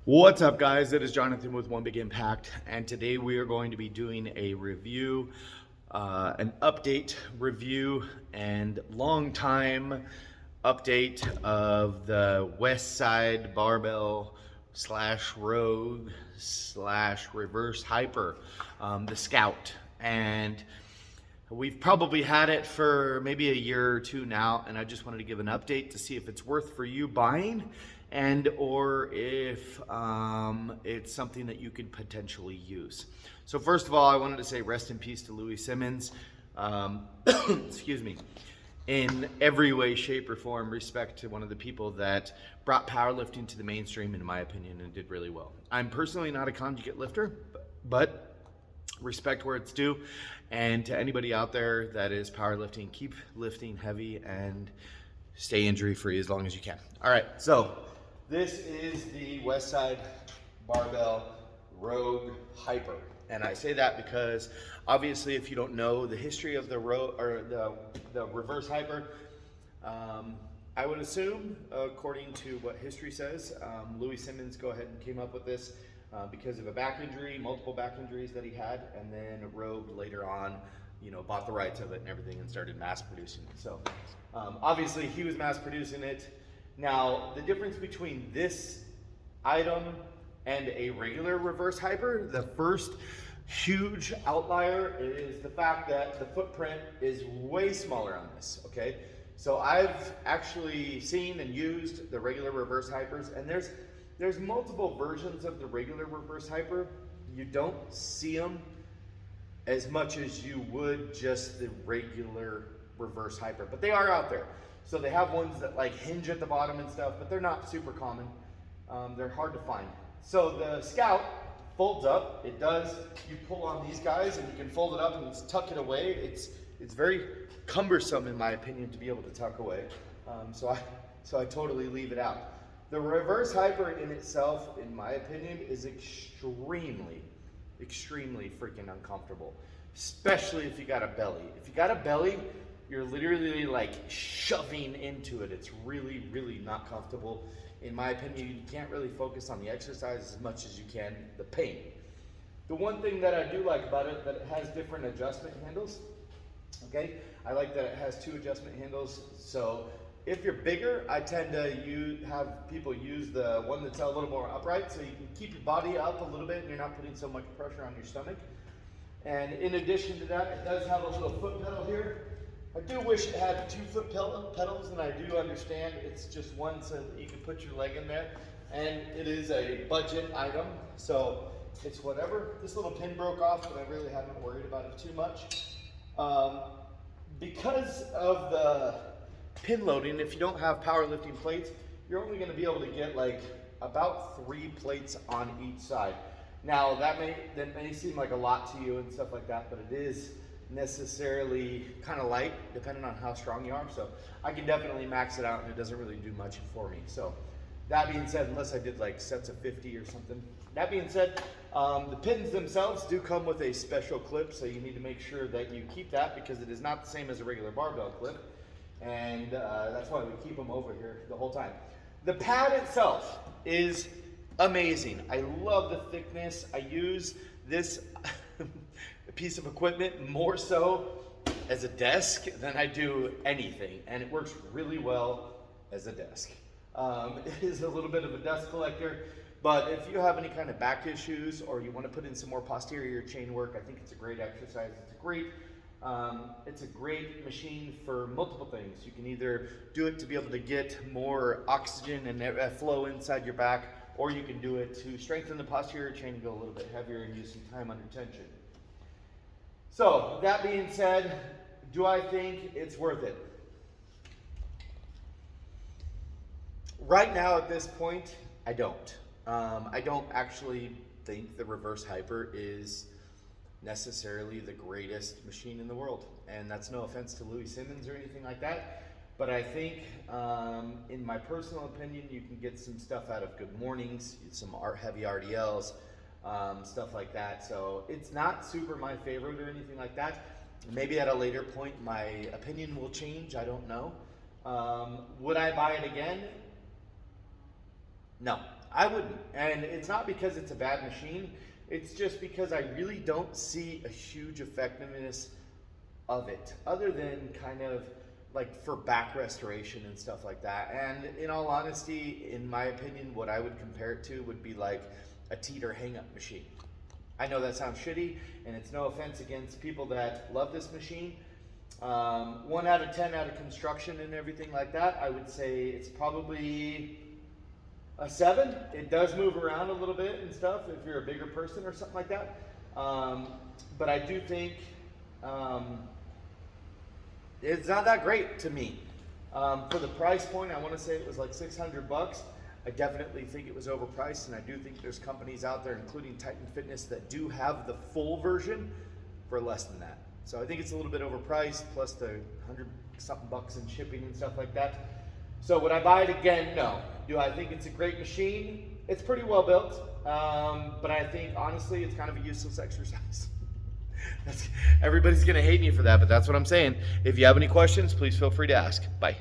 What's up, guys? It is Jonathan with One Big Impact, and today we are going to be doing a review, an update review, and long time update of the Westside barbell slash rogue slash reverse hyper, the Scout. And we've probably had it for maybe a year or two now, and I just wanted to give an update to see if it's worth for you buying and or if it's something that you could potentially use. So first of all, I wanted to say rest in peace to Louis Simmons. Excuse me. In every way, shape, or form, respect to one of the people that brought powerlifting to the mainstream, in my opinion, and did really well. I'm personally not a conjugate lifter, but respect where it's due. And to anybody out there that is powerlifting, keep lifting heavy and stay injury free as long as you can. All right, so this is the Westside Barbell Rogue Hyper. And I say that because obviously if you don't know the history of the reverse hyper, I would assume, according to what history says, Louis Simmons came up with this because of a back injury, multiple back injuries that he had, and then Rogue later on, bought the rights of it and everything and started mass producing it. So obviously he was mass producing it. Now, the difference between this item and a regular reverse hyper, the first huge outlier is the fact that the footprint is way smaller on this, okay? So I've actually seen and used the regular reverse hypers, and there's multiple versions of the regular reverse hyper. You don't see them as much as you would just the regular reverse hyper, but they are out there. So they have ones that like hinge at the bottom and stuff, but they're not super common. They're hard to find. So the Scout folds up. It does. You pull on these guys and you can fold it up and tuck it away. It's very cumbersome, in my opinion, to be able to tuck away. So I totally leave it out. The reverse hyper in itself, in my opinion, is extremely freaking uncomfortable, especially if you got a belly. If you got a belly, you're literally like shoving into it. It's really not comfortable. In my opinion, you can't really focus on the exercise as much as you can the pain. The one thing that I do like about it, that it has different adjustment handles. Okay, I like that it has two adjustment handles. So if you're bigger, I tend to have people use the one that's a little more upright, so you can keep your body up a little bit and you're not putting so much pressure on your stomach. And in addition to that, it does have a little foot pedal here. I do wish it had 2 foot pedals, and I do understand it's just one so that you can put your leg in there. And it is a budget item, so it's whatever. This little pin broke off, but I really haven't worried about it too much. Because of the pin loading, if you don't have powerlifting plates, you're only going to be able to get like about 3 plates on each side. Now that may seem like a lot to you and stuff like that, but it is necessarily kind of light depending on how strong you are. So I can definitely max it out and it doesn't really do much for me. So that being said, unless I did like sets of 50 or something. That being said, the pins themselves do come with a special clip, so you need to make sure that you keep that because it is not the same as a regular barbell clip. And that's why we keep them over here the whole time. The pad itself is amazing. I love the thickness. I use this piece of equipment more so as a desk than I do anything, and it works really well as a desk. It is a little bit of a dust collector, but if you have any kind of back issues or you want to put in some more posterior chain work, I think it's a great exercise. It's a great machine for multiple things. You can either do it to be able to get more oxygen and flow inside your back, or you can do it to strengthen the posterior chain and go a little bit heavier and use some time under tension. So that being said, do I think it's worth it? Right now at this point, I don't. I don't actually think the reverse hyper is necessarily the greatest machine in the world. And that's no offense to Louis Simmons or anything like that. But I think, in my personal opinion, you can get some stuff out of Good Mornings, some heavy RDLs, stuff like that. So it's not super my favorite or anything like that. Maybe at a later point my opinion will change. I don't know. Would I buy it again? No. I wouldn't. And it's not because it's a bad machine. It's just because I really don't see a huge effectiveness of it, other than kind of like for back restoration and stuff like that. And in all honesty, in my opinion, what I would compare it to would be like a teeter hang-up machine. I know that sounds shitty, and it's no offense against people that love this machine. 1 out of 10 out of construction and everything like that, I would say it's probably a 7. It does move around a little bit and stuff if you're a bigger person or something like that. But I do think it's not that great to me. For the price point, I want to say it was like $600. I definitely think it was overpriced, and I do think there's companies out there, including Titan Fitness, that do have the full version for less than that. So I think it's a little bit overpriced, plus the 100-something bucks in shipping and stuff like that. So would I buy it again? No. Do I think it's a great machine? It's pretty well built, but I think honestly it's kind of a useless exercise. Everybody's gonna hate me for that, but that's what I'm saying. If you have any questions, please feel free to ask. Bye.